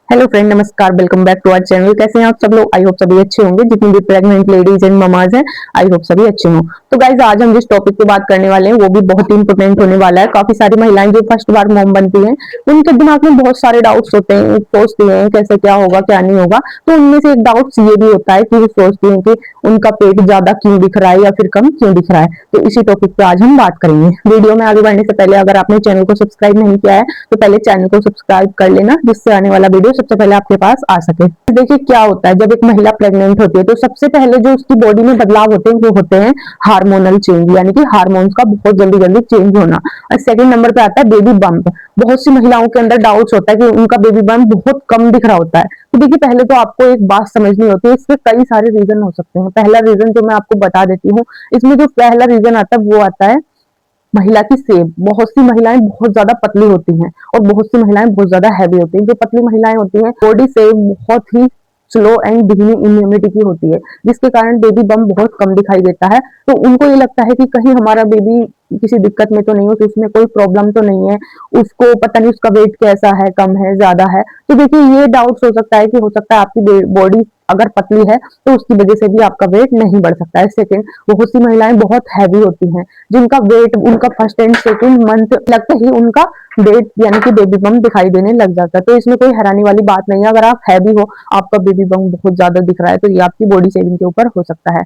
Hello friend, नमस्कार। Welcome back to our channel. कैसे हैं आप सब लोग? आई होप सभी अच्छे होंगे। जितनी भी प्रेग्नेंट लेडीज एंड ममाज हैं, आई होप सभी अच्छे हों। तो गाइज, आज हम जिस टॉपिक पे बात करने वाले हैं वो भी बहुत ही इंपॉर्टेंट होने वाला है। काफी सारी महिलाएं जो फर्स्ट बार मॉम बनती हैं, उनके दिमाग में बहुत सारे डाउट्स होते हैं, सोचती हैं कैसे क्या होगा क्या नहीं होगा। तो उनमें से एक डाउट ये भी होता है कि वो सोचती हैं कि उनका पेट ज्यादा क्यों दिख रहा है या फिर कम क्यों दिख रहा है। तो इसी टॉपिक पे आज हम बात करेंगे। वीडियो में आगे बढ़ने से पहले अगर आपने चैनल को सब्सक्राइब नहीं किया है तो पहले चैनल को सब्सक्राइब कर लेना, जिससे आने वाला वीडियो सबसे पहले आपके पास आ सके। देखिए, क्या होता है जब एक महिला प्रेग्नेंट होती है तो सबसे पहले जो उसकी बॉडी में बदलाव होते हैं वो होते हैं हार्मोनल चेंज, यानी कि हार्मोन्स का बहुत जल्दी जल्दी चेंज होना। और सेकंड नंबर पे आता है बेबी बम्प। बहुत सी महिलाओं के अंदर डाउट्स होता है कि उनका बेबी बम्प बहुत कम दिख रहा होता है। तो देखिए, पहले तो आपको एक बात समझनी होती है, इसके कई सारे रीजन हो सकते हैं। पहला रीजन जो मैं आपको बता देती हूँ, इसमें जो पहला रीजन आता है वो आता है महिला की सेप। बहुत सी महिलाएं बहुत ज्यादा पतली होती हैं और बहुत सी महिलाएं बहुत ज्यादा हैवी होती हैं। जो पतली महिलाएं होती हैं, बॉडी सेप बहुत ही स्लो एंड धीमी इम्यूनिटी की होती है, जिसके कारण बेबी बम बहुत कम दिखाई देता है। तो उनको ये लगता है कि कहीं हमारा बेबी किसी दिक्कत में तो नहीं हो, तो उसमें कोई प्रॉब्लम तो नहीं है, उसको पता नहीं उसका वेट कैसा है, कम है, ज्यादा है। तो देखिए, ये डाउट हो सकता है कि हो सकता है आपकी बॉडी अगर पतली है तो उसकी वजह से भी आपका वेट नहीं बढ़ सकता है। सेकंड, बहुत सी महिलाएं बहुत हैवी होती हैं, जिनका वेट उनका फर्स्ट एंड सेकंड मंथ लगते ही उनका वेट यानी कि बेबी बम दिखाई देने लग जाता है। तो इसमें कोई हैरानी वाली बात नहीं है। अगर आप हैवी हो, आपका बेबी बम बहुत ज्यादा दिख रहा है, तो ये आपकी बॉडी शेविंग के ऊपर हो सकता है।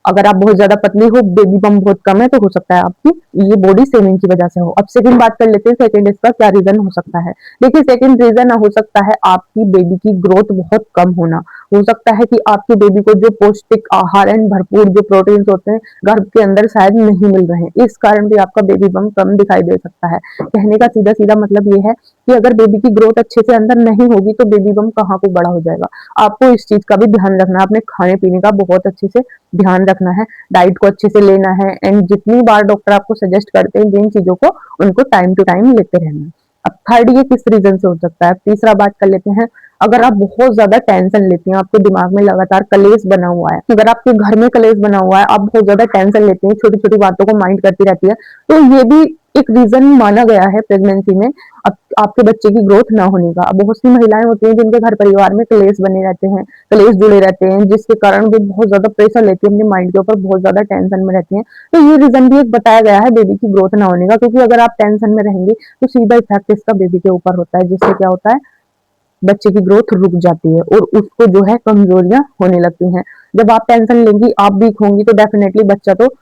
अगर आप बहुत ज्यादा पतली हो, बेबी बम बहुत कम है, तो हो सकता है आपकी ये बॉडी शेविंग की वजह से हो। अब सेकंड बात कर लेते हैं, सेकंड इसका क्या रीजन हो सकता है। देखिए, सेकंड रीजन हो सकता है आपकी बेबी की ग्रोथ बहुत कम होना। हो सकता है कि आपके बेबी को जो पौष्टिक आहार एंड भरपूर जो प्रोटीन होते हैं गर्भ के अंदर शायद नहीं मिल रहे हैं। इस कारण भी आपका बेबी बम कम दिखाई दे सकता है। कहने का सीधा सीधा मतलब ये है कि अगर बेबी की ग्रोथ अच्छे से अंदर नहीं होगी तो बेबी बम कहाँ को बड़ा हो जाएगा। आपको इस चीज का भी ध्यान रखना है, अपने खाने पीने का बहुत अच्छे से ध्यान रखना है, डाइट को अच्छे से लेना है, एंड जितनी बार डॉक्टर आपको सजेस्ट करते हैं जिन चीजों को, उनको टाइम टू टाइम लेते रहना है। अब थर्ड, ये किस रीजन से हो सकता है। तीसरा बात कर लेते हैं, अगर आप बहुत ज्यादा टेंशन लेती हैं, आपके दिमाग में लगातार कलेश बना हुआ है, अगर आपके घर में कलेश बना हुआ है, आप बहुत ज्यादा टेंशन लेती हैं, छोटी छोटी बातों को माइंड करती रहती है, तो ये भी एक रीजन माना गया है प्रेगनेंसी में आपके बच्चे की ग्रोथ ना होने का। अब बहुत सी महिलाएं होती हैं जिनके घर परिवार में कलेश बने रहते हैं, कलेश जुड़े रहते हैं, जिसके कारण वो बहुत ज्यादा प्रेशर लेती है अपने माइंड के ऊपर, बहुत ज्यादा टेंशन में रहती हैं। तो ये रीजन भी एक बताया गया है बेबी की ग्रोथ ना होने का, क्योंकि अगर आप टेंशन में रहेंगे तो सीधा इफेक्ट इसका बेबी के ऊपर होता है, जिससे क्या होता है, बच्चे की ग्रोथ रुक जाती है और उसको जो है कमजोरियां होने लगती हैं। जब आप टेंशन लेंगी, आप वीक होंगी, तो डेफिनेटली बच्चा तो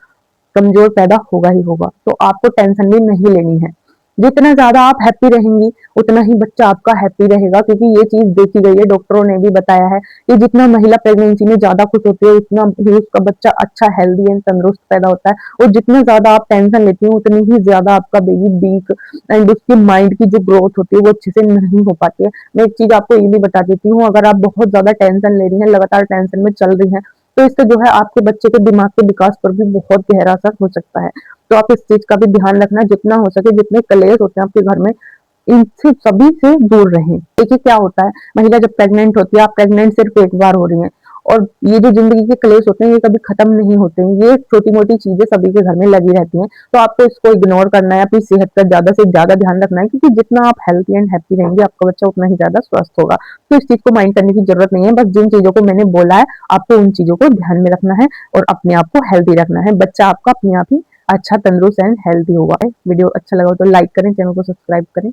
कमजोर पैदा होगा ही होगा। तो आपको टेंशन भी नहीं लेनी है। जितना ज्यादा आप हैप्पी रहेंगी उतना ही बच्चा आपका हैप्पी रहेगा, क्योंकि ये चीज देखी गई है, डॉक्टरों ने भी बताया है कि जितना महिला प्रेगनेंसी में ज्यादा खुश होती है उतना ही उसका बच्चा अच्छा हेल्दी एंड तंदुरुस्त पैदा होता है। और जितना ज्यादा आप टेंशन लेती हैं उतनी ही ज्यादा आपका बेबी वीक एंड उसकी माइंड की जो ग्रोथ होती है वो अच्छे से नहीं हो पाती है। मैं एक चीज आपको ये भी बता देती हूँ, अगर आप बहुत ज्यादा टेंशन ले रही हैं, लगातार टेंशन में चल रही हैं, तो इससे जो है आपके बच्चे के दिमाग के विकास पर भी बहुत गहरा असर हो सकता है। तो आप इस चीज का भी ध्यान रखना, जितना हो सके जितने कलेश होते हैं आपके घर में, इनसे सभी से दूर रहें। देखिए, क्या होता है, महिला जब प्रेग्नेंट होती है, आप प्रेग्नेंट सिर्फ एक बार हो रही हैं, और ये जो जिंदगी के कलेश होते हैं ये कभी खत्म नहीं होते हैं। ये छोटी मोटी चीजें सभी के घर में लगी रहती हैं। तो आपको इसको इग्नोर करना है, अपनी सेहत का ज्यादा से ज्यादा ध्यान रखना है, क्योंकि जितना आप हेल्थी एंड हैप्पी रहेंगे आपका बच्चा उतना ही ज्यादा स्वस्थ होगा। तो इस चीज को माइंड करने की जरूरत नहीं है। बस जिन चीजों को मैंने बोला है आपको उन चीजों को ध्यान में रखना है और अपने आप को हेल्दी रखना है। बच्चा आपका अपने आप ही अच्छा तंदुरुस्त एंड हेल्दी होगा। वीडियो अच्छा लगा तो लाइक करें, चैनल को सब्सक्राइब करें।